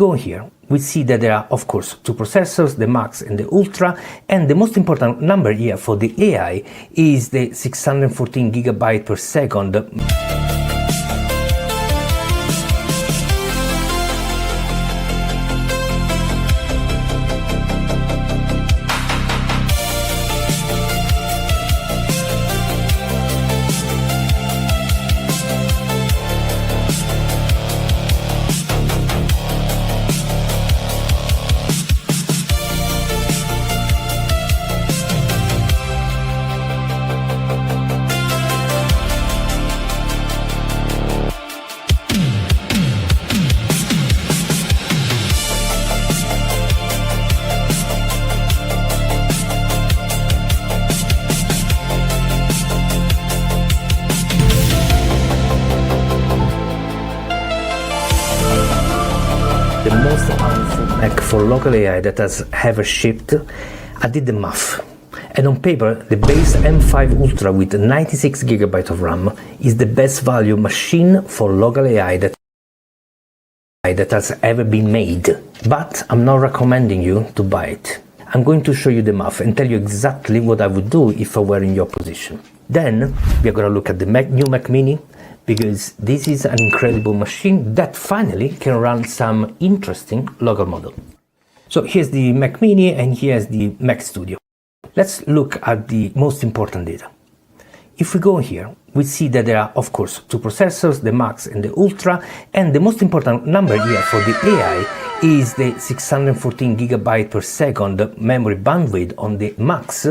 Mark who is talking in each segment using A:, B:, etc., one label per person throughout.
A: Go here, we see that there are of course two processors, the Max and the Ultra, and the most important number here for the AI is the 614 GB per second. The most powerful Mac for local AI that has ever shipped. I did the math, and on paper the base M5 Ultra with 96 GB of RAM is the best value machine for local AI that has ever been made. But I'm not recommending you to buy it. I'm going to show you the math and tell you exactly what I would do if I were in your position. Then we're going to look at the new Mac Mini, because this is an incredible machine that finally can run some interesting local model. So here's the Mac Mini and here's the Mac Studio. Let's look at the most important data. If we go here, we see that there are of course two processors, the Max and the Ultra, and the most important number here for the AI is the 614 GB per second memory bandwidth on the Max,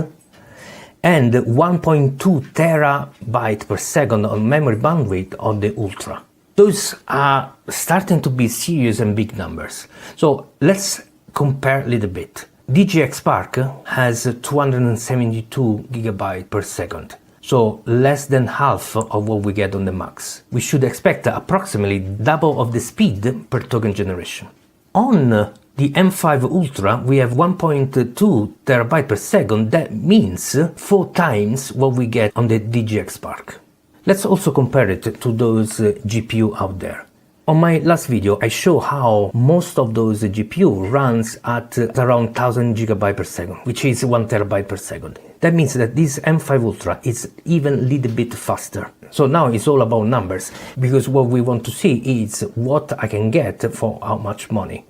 A: and 1.2 terabyte per second on memory bandwidth on the Ultra. Those are starting to be serious and big numbers. So let's compare a little bit. DGX Spark has 272 GB per second, so less than half of what we get on the Max. We should expect approximately double of the speed per token generation. On the M5 Ultra we have 1.2 terabyte per second. That means 4 times what we get on the DGX Spark. Let's also compare it to those GPU out there. On my last video I show how most of those GPU runs at around 1000 GB per second, which is 1 terabyte per second. That means that this M5 Ultra is even a little bit faster. So now it's all about numbers, because what we want to see is what I can get for how much money.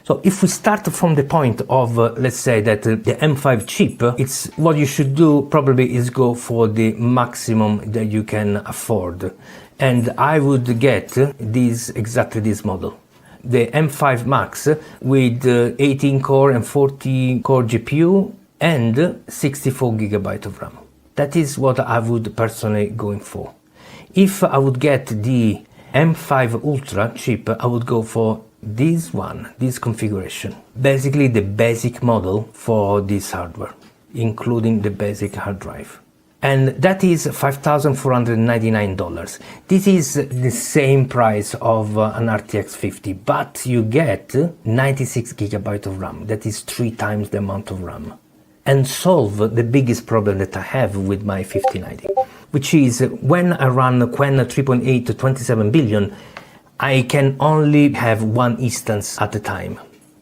A: So if we start from the point of, let's say that the M5 chip, it's what you should do probably is go for the maximum that you can afford. And I would get exactly this model. The M5 Max with 18 core and 40 core GPU and 64 GB of RAM. That is what I would personally going for. If I would get the M5 Ultra chip, I would go for this one, this configuration. Basically the basic model for this hardware, including the basic hard drive. And that is $5,499. This is the same price of an RTX 50, but you get 96 GB of RAM. That is 3 times the amount of RAM. And solve the biggest problem that I have with my 5090, which is when I run Qwen 3.8 to 27 billion, I can only have one instance at a time,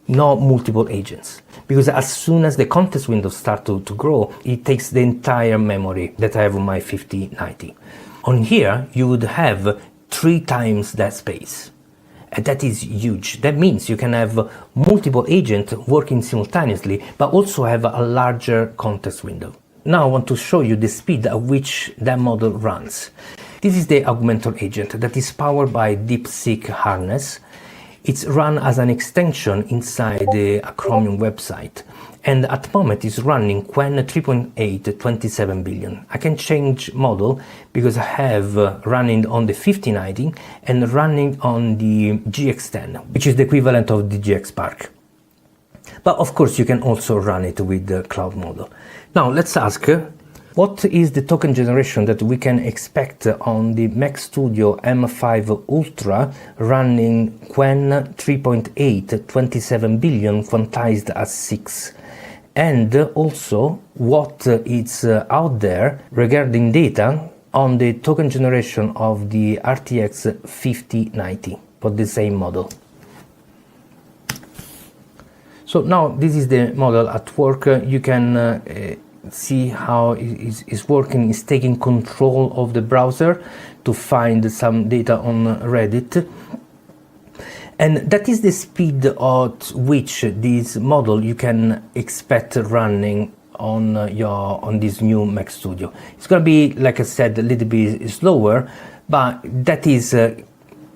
A: not multiple agents. Because as soon as the context windows start to grow, it takes the entire memory that I have on my 5090. On here, you would have 3 times that space. And that is huge. That means you can have multiple agents working simultaneously, but also have a larger context window. Now I want to show you the speed at which that model runs. This is the Augmentor agent that is powered by DeepSeek harness. It's run as an extension inside the Chromium website, and at the moment is running Qwen 3.8 27 billion. I can change model because I have running on the 5090 and running on the GX10, which is the equivalent of the DGX Spark. But of course you can also run it with the cloud model. Now let's ask, what is the token generation that we can expect on the Mac Studio M5 Ultra running Qwen 3.8 27 billion quantized as 6? And also what is out there regarding data on the token generation of the RTX 5090 for the same model. So now this is the model at work. You can see how it is working. It's taking control of the browser to find some data on Reddit. And that is the speed at which this model you can expect running on this new Mac Studio. It's going to be, like I said, a little bit slower, but that is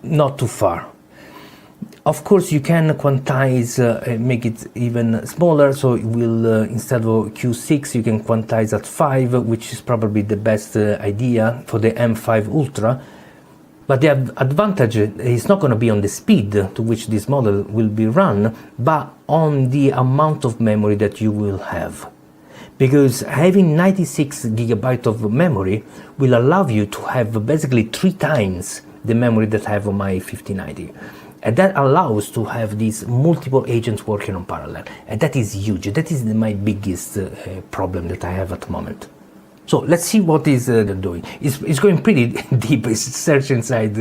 A: not too far. Of course, you can quantize, make it even smaller, so it will, instead of Q6, you can quantize at 5, which is probably the best idea for the M5 Ultra. But the advantage is not going to be on the speed to which this model will be run, but on the amount of memory that you will have. Because having 96 GB of memory will allow you to have basically 3 times the memory that I have on my 5090. And that allows to have these multiple agents working on parallel. And that is huge. That is my biggest problem that I have at the moment. So let's see what is doing. It's going pretty deep. It's search inside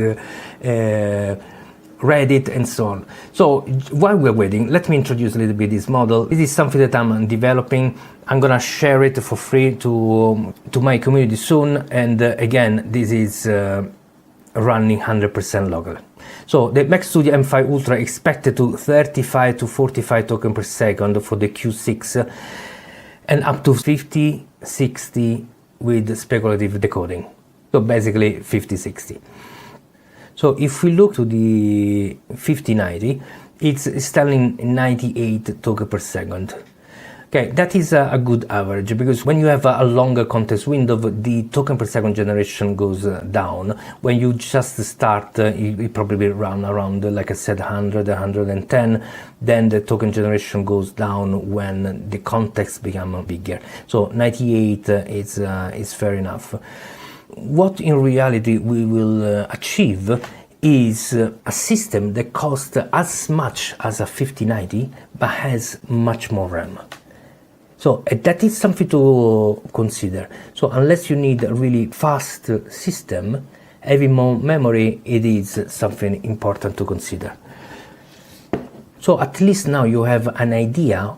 A: Reddit and so on. So while we're waiting, let me introduce a little bit this model. This is something that I'm developing. I'm gonna share it for free to my community soon. And again, this is running 100% locally. So the Mac Studio M5 Ultra expected to 35 to 45 tokens per second for the Q6 and up to 50, 60 with speculative decoding. So basically 50-60. So if we look to the 5090, it's telling 98 tokens per second. Okay, that is a good average, because when you have a longer context window, the token per second generation goes down. When you just start, it probably run around, like I said, 100, 110. Then the token generation goes down when the context becomes bigger. So 98 is fair enough. What in reality we will achieve is a system that costs as much as a 5090, but has much more RAM. So that is something to consider. So unless you need a really fast system, having more memory, it is something important to consider. So at least now you have an idea